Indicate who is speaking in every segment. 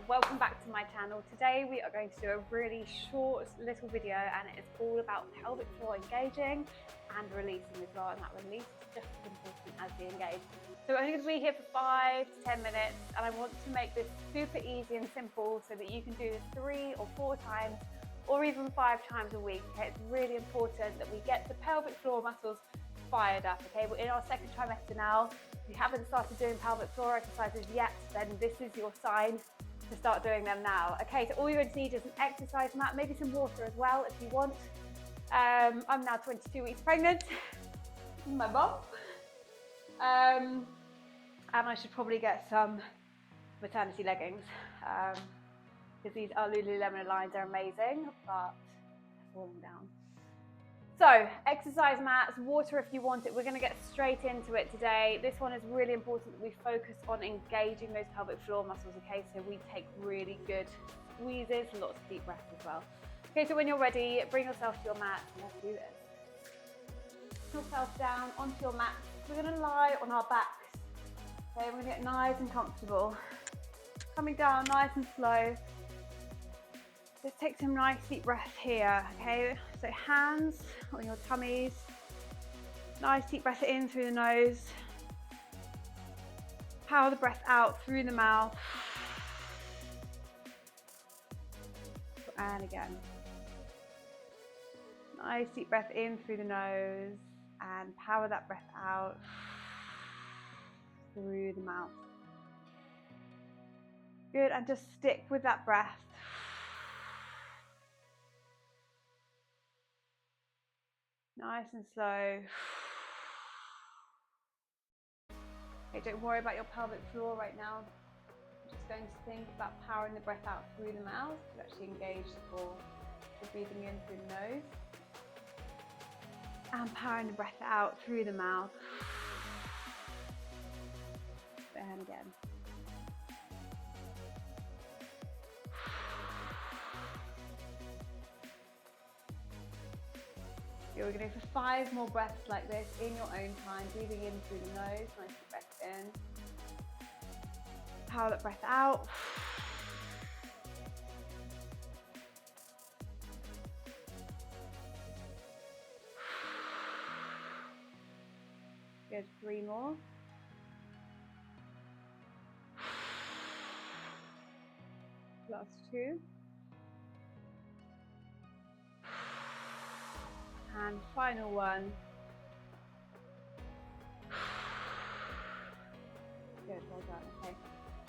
Speaker 1: welcome back to my channel. Today we are going to do a really short little video, and it's all about pelvic floor engaging and releasing as well, and that release is just as important as the engage. So we're only going to be here for 5 to 10 minutes, and I want to make this super easy and simple so that you can do this 3 or 4 times or even 5 times a week. Okay, it's really important that we get the pelvic floor muscles fired up. Okay, we're in our second trimester now. If you haven't started doing pelvic floor exercises yet, then this is your sign to start doing them now. Okay, so all you're going to need is an exercise mat, maybe some water as well if you want. I'm now 22 weeks pregnant. This is my mum. And I should probably get some maternity leggings because these are Lululemon lines, they're amazing, but they're falling down. So, exercise mats, water if you want it. We're going to get straight into it today. This one is really important that we focus on engaging those pelvic floor muscles, okay? So we take really good squeezes, lots of deep breaths as well. Okay, so when you're ready, bring yourself to your mat and let's do this. Put yourself down onto your mat. We're going to lie on our backs. Okay, we're going to get nice and comfortable. Coming down nice and slow. Just take some nice deep breaths here, okay? So hands on your tummies. Nice deep breath in through the nose. Power the breath out through the mouth. And again. Nice deep breath in through the nose and power that breath out through the mouth. Good, and just stick with that breath. Nice and slow. Okay, don't worry about your pelvic floor right now. I'm just going to think about powering the breath out through the mouth to actually engage the core. So breathing in through the nose and powering the breath out through the mouth. And again. We're going to go for 5 more breaths like this in your own time, breathing in through the nose, nice deep breath in. Power that breath out. Good, 3 more. Last 2. And final one. Good, well done. Okay,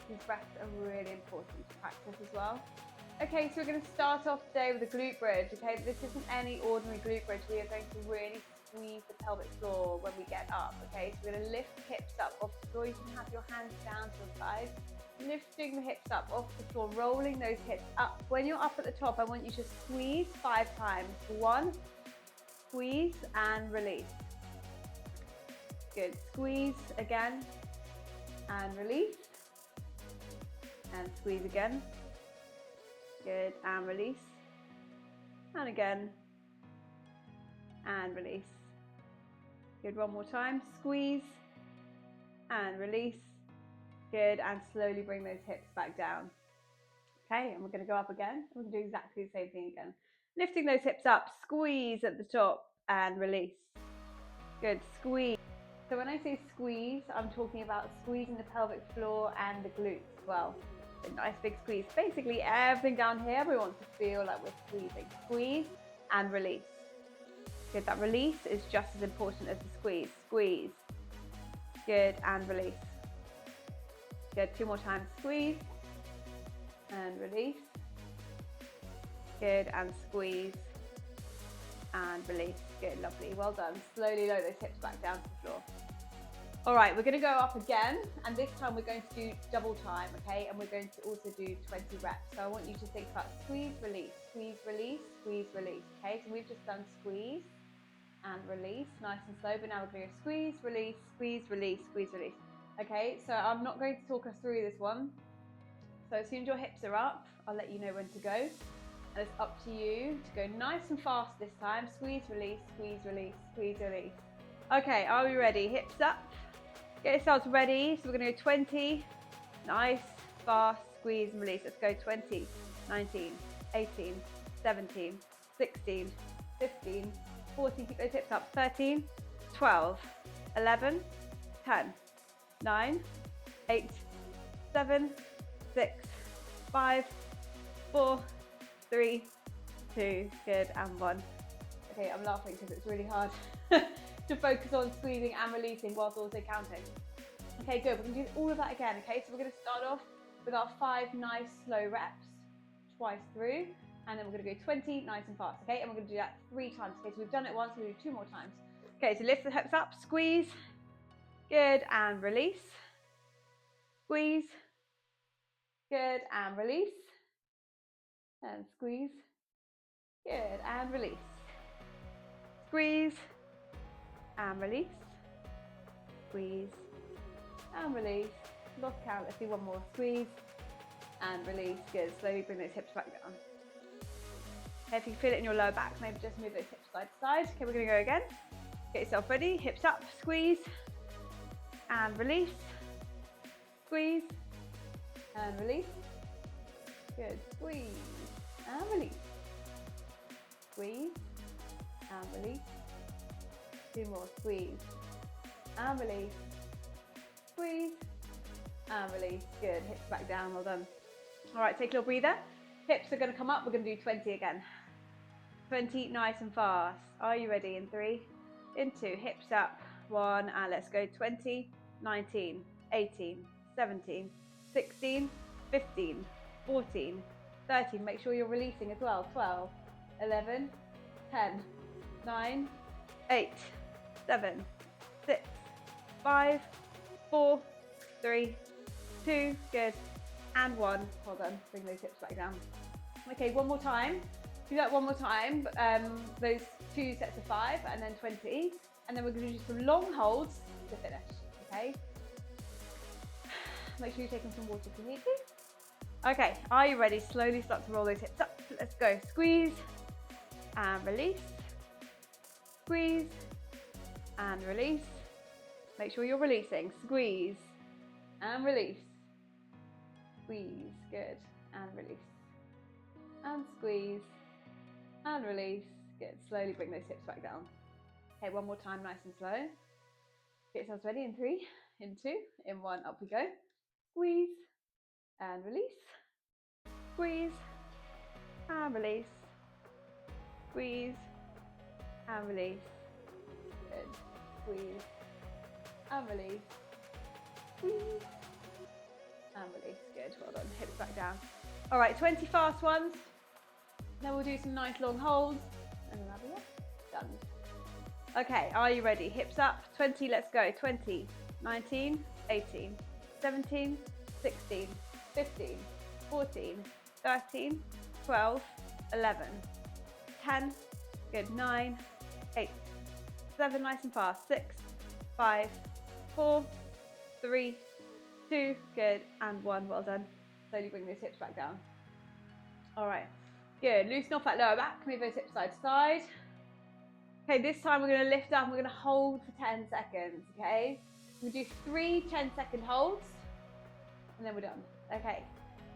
Speaker 1: these breaths are really important to practice as well. Okay, so we're going to start off today with a glute bridge. Okay, this isn't any ordinary glute bridge. We are going to really squeeze the pelvic floor when we get up. Okay, so we're going to lift the hips up off the floor. You can have your hands down to your sides. Lifting the hips up off the floor, rolling those hips up. When you're up at the top, I want you to squeeze 5 times. 1, squeeze and release. Good. Squeeze again and release. And squeeze again. Good. And release. And again. And release. Good. One more time. Squeeze and release. Good. And slowly bring those hips back down. Okay. And we're going to go up again. We're going to do exactly the same thing again. Lifting those hips up, squeeze at the top and release. Good, squeeze. So when I say squeeze, I'm talking about squeezing the pelvic floor and the glutes as well. A nice big squeeze. Basically everything down here we want to feel like we're squeezing. Squeeze and release. Good, that release is just as important as the squeeze. Squeeze. Good, and release. Good, 2 more times. Squeeze and release. Good, and squeeze and release. Good, lovely, well done. Slowly lower those hips back down to the floor. All right, we're going to go up again, and this time we're going to do double time, okay? And we're going to also do 20 reps. So I want you to think about squeeze, release, squeeze, release, squeeze, release. Okay, so we've just done squeeze and release, nice and slow, but now we're going to go squeeze, release, squeeze, release, squeeze, release. Okay, so I'm not going to talk us through this one. So as soon as your hips are up, I'll let you know when to go. And it's up to you to go nice and fast this time. Squeeze, release, squeeze, release, squeeze, release. Okay, are we ready? Hips up. Get yourselves ready. So we're going to go 20. Nice. fast, squeeze and release. Let's go. 20, 19, 18, 17, 16, 15, 14, keep those hips up. 13, 12, 11, 10, 9, 8, 7, 6, 5, 4, 3, 2, good, and 1. Okay, I'm laughing because it's really hard to focus on squeezing and releasing whilst also counting. Okay, good, we're gonna do all of that again, okay? So we're gonna start off with our 5 nice slow reps, twice through, and then we're gonna go 20, nice and fast, okay? And we're gonna do that 3 times, okay? So we've done it once, we're gonna do 2 more times. Okay, so lift the hips up, squeeze, good, and release. Squeeze, good, and release. And squeeze, good, and release. Squeeze, and release. Squeeze, and release. Lost count, let's do one more. Squeeze, and release, good. Slowly bring those hips back down. Okay, if you feel it in your lower back, maybe just move those hips side to side. Okay, we're gonna go again. Get yourself ready, hips up, squeeze, and release. Squeeze, and release. Good, squeeze, and release. Squeeze, and release. 2 more, squeeze, and release. Squeeze, and release. Good, hips back down, well done. All right, take a little breather. Hips are gonna come up, we're gonna do 20 again. 20, nice and fast. Are you ready? In 3, in 2, hips up, 1, and let's go. 20, 19, 18, 17, 16, 15, 14, 13, make sure you're releasing as well. 12, 11, 10, 9, 8, 7, 6, 5, 4, 3, 2, good, and 1. Hold on, bring those hips back down. Okay, one more time. Do that one more time. Those 2 sets of 5 and then 20, and then we're going to do some long holds to finish. Okay. Make sure you're taking some water if you need to. Okay, are you ready? Slowly start to roll those hips up. Let's go. Squeeze and release. Squeeze and release. Make sure you're releasing. Squeeze and release. Squeeze, good, and release. And squeeze and release. Good. Slowly bring those hips back down. Okay, one more time, nice and slow. Get yourselves ready. In 3, in 2, in 1, up we go. Squeeze and release. Squeeze and release. Squeeze and release. Good. Squeeze and release. Squeeze and release. Good. Well done. Hips back down. All right, 20 fast ones. Then we'll do some nice long holds. And then that'll be it. Done. Okay, are you ready? Hips up. 20, let's go. 20, 19, 18, 17, 16, 15, 14, 13, 12, 11, 10, good, 9, 8, 7, nice and fast, 6, 5, 4, 3, 2, good, and 1, well done. Slowly bring those hips back down. All right, good, loosen off that lower back, move those hips side to side. Okay, this time we're gonna lift up and we're gonna hold for 10 seconds, okay? We'll do 3 10-second holds, and then we're done. Okay,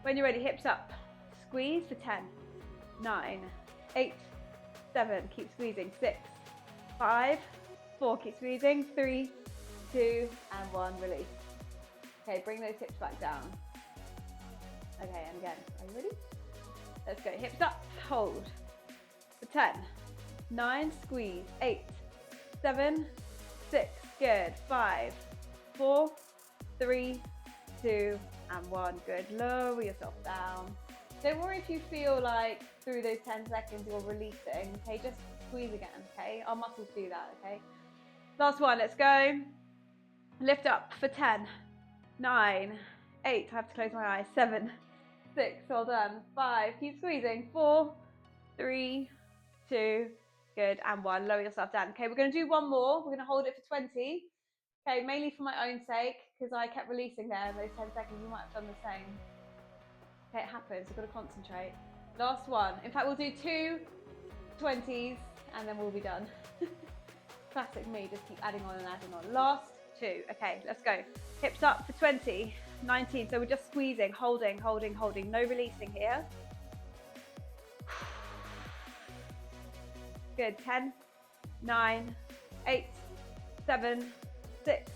Speaker 1: when you're ready, hips up. Squeeze for 10, 9, 8, 7, keep squeezing, 6, 5, 4, keep squeezing, 3, 2, and 1, release. Okay, bring those hips back down. Okay, and again, are you ready? Let's go, hips up, hold for 10, 9, squeeze, 8, 7, 6, good, 5, 4, 3, 2, and 1, good. Lower yourself down. Don't worry if you feel like through those 10 seconds you're releasing, okay? Just squeeze again, okay? Our muscles do that, okay? Last one, let's go. Lift up for 10, 9, 8, I have to close my eyes, 7, 6, well done, 5, keep squeezing, 4, 3, 2, good, and 1, lower yourself down. Okay, we're gonna do one more, we're gonna hold it for 20. Okay, mainly for my own sake, because I kept releasing there in those 10 seconds, you might have done the same. Okay, it happens, we've got to concentrate. Last one, in fact we'll do 2 20s and then we'll be done. Classic me, just keep adding on and adding on. Last 2, okay, let's go. Hips up for 20, 19. So we're just squeezing, holding, holding, holding. No releasing here. Good. 10, 9, 8, 7, 6,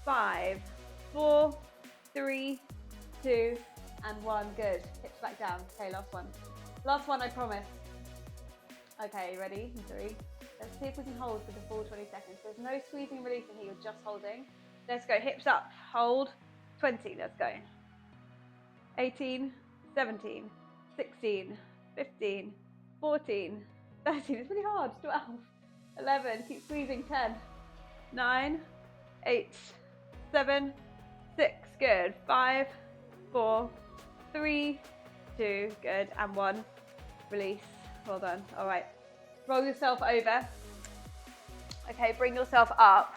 Speaker 1: 5, 4, 3, 2, and 1. Good. Hips back down. Okay, last one. Last one, I promise. Okay, ready? 3. Let's see if we can hold for the full 20 seconds. There's no squeezing and releasing here, you're just holding. Let's go, hips up, hold, 20, let's go. 18, 17, 16, 15, 14, 13, it's really hard, 12, 11, keep squeezing, 10, 9, 8, 7, 6, good, 5, 4, 3, 2, good, and 1, release, well done, all right. Roll yourself over. Okay, bring yourself up.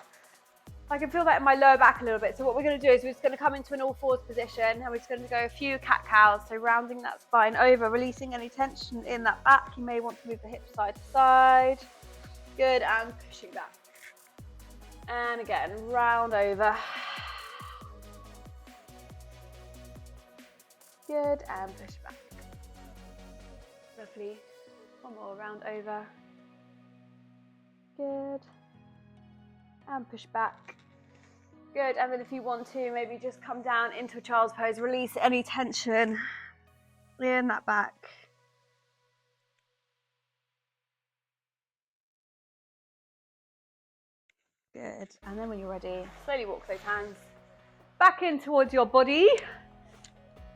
Speaker 1: I can feel that in my lower back a little bit. So what we're going to do is we're just going to come into an all fours position and we're just going to go a few cat cows. So rounding that spine over, releasing any tension in that back. You may want to move the hips side to side. Good, and pushing back. And again, round over. Good, and push back. Lovely. One more, round over. Good. And push back. Good, and then if you want to, maybe just come down into a child's pose, release any tension in that back. Good, and then when you're ready, slowly walk those hands back in towards your body.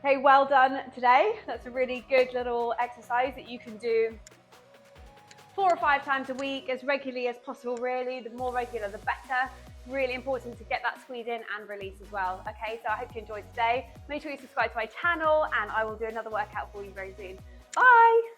Speaker 1: Okay, well done today. That's a really good little exercise that you can do 4 or 5 times a week, as regularly as possible, really. The more regular, the better. Really important to get that squeeze in and release as well. Okay, so I hope you enjoyed today. Make sure you subscribe to my channel and I will do another workout for you very soon. Bye.